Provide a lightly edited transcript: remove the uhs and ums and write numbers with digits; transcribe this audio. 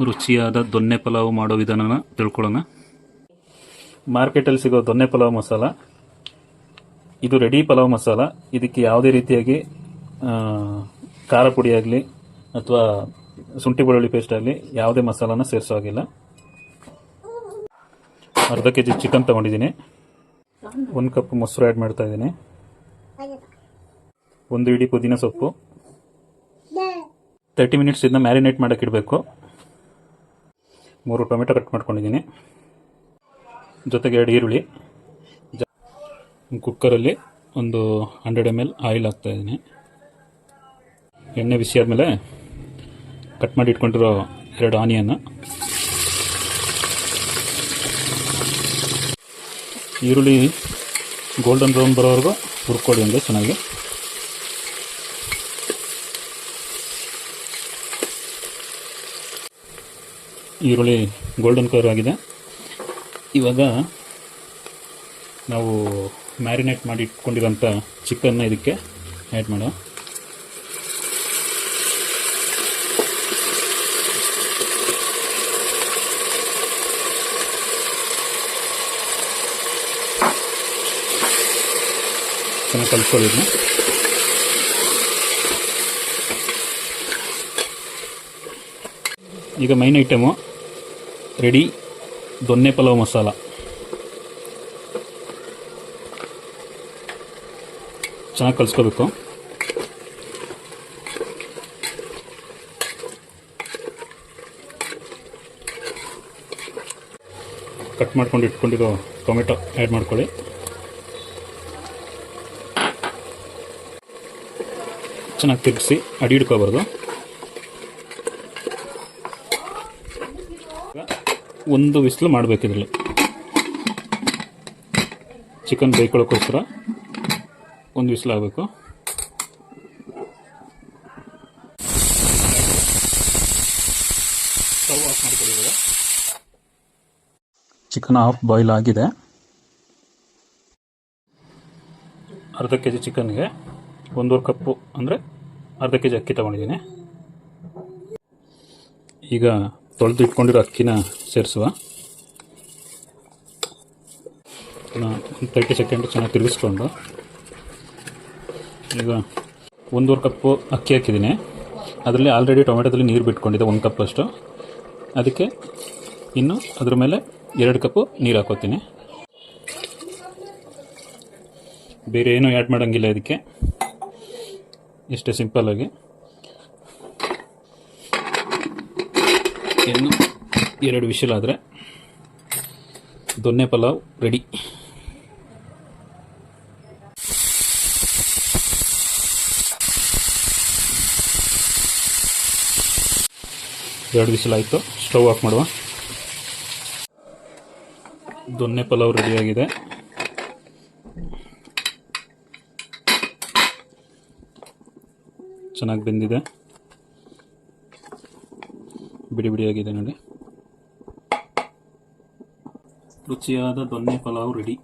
ರುಚಿಯಾದ ದೊನ್ನೆ ಪಲಾವ್ ಮಾಡೋ ವಿಧಾನನ ತಿಳ್ಕೊಳ್ಳೋಣ. ಮಾರ್ಕೆಟಲ್ಲಿ ಸಿಗೋ ದೊನ್ನೆ ಪಲಾವ್ ಮಸಾಲ ಇದು ರೆಡಿ ಪಲಾವ್ ಮಸಾಲ. ಇದಕ್ಕೆ ಯಾವುದೇ ರೀತಿಯಾಗಿ ಖಾರ ಪುಡಿ ಆಗಲಿ ಅಥವಾ ಶುಂಠಿ ಬೆಳ್ಳುಳ್ಳಿ ಪೇಸ್ಟ್ ಆಗಲಿ ಯಾವುದೇ ಮಸಾಲಾನ ಸೇರಿಸೋ ಹಾಗಿಲ್ಲ. ಅರ್ಧ ಕೆಜಿ ಚಿಕನ್ ತೊಗೊಂಡಿದ್ದೀನಿ. 1 ಕಪ್ ಮೊಸರು ಆ್ಯಡ್ ಮಾಡ್ತಾ ಇದ್ದೀನಿ. 1 ಇಡೀ ಪುದೀನ ಸೊಪ್ಪು. 30 ಮಿನಿಟ್ಸ್ ಇದನ್ನ ಮ್ಯಾರಿನೇಟ್ ಮಾಡೋಕ್ಕೆ ಇಡಬೇಕು. 3 ಟೊಮೆಟೊ ಕಟ್ ಮಾಡ್ಕೊಂಡಿದ್ದೀನಿ. ಜೊತೆಗೆ 2 ಈರುಳ್ಳಿ. ಕುಕ್ಕರಲ್ಲಿ ಒಂದು 100 ml ಆಯಿಲ್ ಹಾಕ್ತಾ ಇದ್ದೀನಿ. ಎಣ್ಣೆ ಬಿಸಿ ಆದಮೇಲೆ ಕಟ್ ಮಾಡಿ ಇಟ್ಕೊಂಡಿರೋ 2 ಆನಿಯನ್, ಈರುಳ್ಳಿ ಗೋಲ್ಡನ್ ಬ್ರೌನ್ ಬರೋವರೆಗೂ ಹುರ್ಕೊಳ್ಳಿ ಹಂಗೆ ಚೆನ್ನಾಗಿ. ಈರುಳ್ಳಿ ಗೋಲ್ಡನ್ ಕಲರ್ ಆಗಿದೆ. ಇವಾಗ ನಾವು ಮ್ಯಾರಿನೇಟ್ ಮಾಡಿ ಇಟ್ಕೊಂಡಿರೋಂಥ ಚಿಕನ್ನ ಇದಕ್ಕೆ ಆ್ಯಡ್ ಮಾಡೋ. ಚೆನ್ನಾಗಿ ಕಲಿಸ್ಕೊಳ್ಳೋದನ್ನ. ಈಗ ಮೈನ್ ಐಟಮು ರೆಡಿ ದೊನ್ನೆ ಪಲಾವ್ ಮಸಾಲ. ಚೆನ್ನಾಗಿ ಕಲಿಸ್ಕೋಬೇಕು. ಕಟ್ ಮಾಡ್ಕೊಂಡು ಇಟ್ಕೊಂಡಿರೋ ಟೊಮೆಟೊ ಆ್ಯಡ್ ಮಾಡ್ಕೊಳ್ಳಿ. ಚೆನ್ನಾಗಿ ತಿರುಗಿಸಿ ಅಡಿ ಹಿಡ್ಕೋಬಾರ್ದು. ಒಂದು ವಿಸ್ಲು ಮಾಡಬೇಕಿದ್ರಲ್ಲಿ ಚಿಕನ್ ಬೇಯ್ಕೊಳ್ಳೋಕ್ಕೋಸ್ಕರ 1 ವಿಸ್ಲು ಆಗಬೇಕು. ಸ್ಟವ್ ಆಫ್ ಮಾಡ್ಕೊಳ್ಳಿ. ಚಿಕನ್ ಹಾಫ್ ಬಾಯ್ಲ್ ಆಗಿದೆ. ಅರ್ಧ ಕೆಜಿ ಚಿಕನ್ಗೆ 1.5 ಕಪ್ಪು ಅಂದರೆ ಅರ್ಧ ಕೆಜಿ ಅಕ್ಕಿ ತೊಗೊಂಡಿದ್ದೀನಿ. ಈಗ ತೊಳೆದು ಇಟ್ಕೊಂಡಿರೋ ಅಕ್ಕಿನ ಸೇರಿಸುವ. ಒಂದು 30 ಸೆಕೆಂಡ್ ಚೆನ್ನಾಗಿ ತಿರುಗಿಸ್ಕೊಂಡು ಈಗ 1.5 ಕಪ್ಪು ಅಕ್ಕಿ ಹಾಕಿದ್ದೀನಿ. ಅದರಲ್ಲಿ ಆಲ್ರೆಡಿ ಟೊಮೆಟೊದಲ್ಲಿ ನೀರು ಬಿಟ್ಕೊಂಡಿದೆ 1 ಕಪ್ ಅಷ್ಟು. ಅದಕ್ಕೆ ಇನ್ನು ಅದ್ರ ಮೇಲೆ 2 ಕಪ್ಪು ನೀರು ಹಾಕೋತೀನಿ. ಬೇರೆ ಏನೂ ಆ್ಯಡ್ ಮಾಡೋಂಗಿಲ್ಲ ಇದಕ್ಕೆ. ಇಷ್ಟೇ ಸಿಂಪಲ್ಲಾಗಿ. ಇನ್ನು 2 ವಿಷಲ್ ಆದರೆ ದೊನ್ನೆ ಪಲಾವ್ ರೆಡಿ. ಎರಡು ವಿಷಲ್ ಆಯಿತು. ಸ್ಟವ್ ಆಫ್ ಮಾಡುವ. ದೊನ್ನೆ ಪಲಾವ್ ರೆಡಿಯಾಗಿದೆ. ಚೆನ್ನಾಗಿ ಬೆಂದಿದೆ. ಬಿಡಿ ಬಿಡಿಯಾಗಿದೆ ನೋಡಿ. ರುಚಿಯಾದ ದೊನ್ನೆ ಪಲಾವ್ ರೆಡಿ.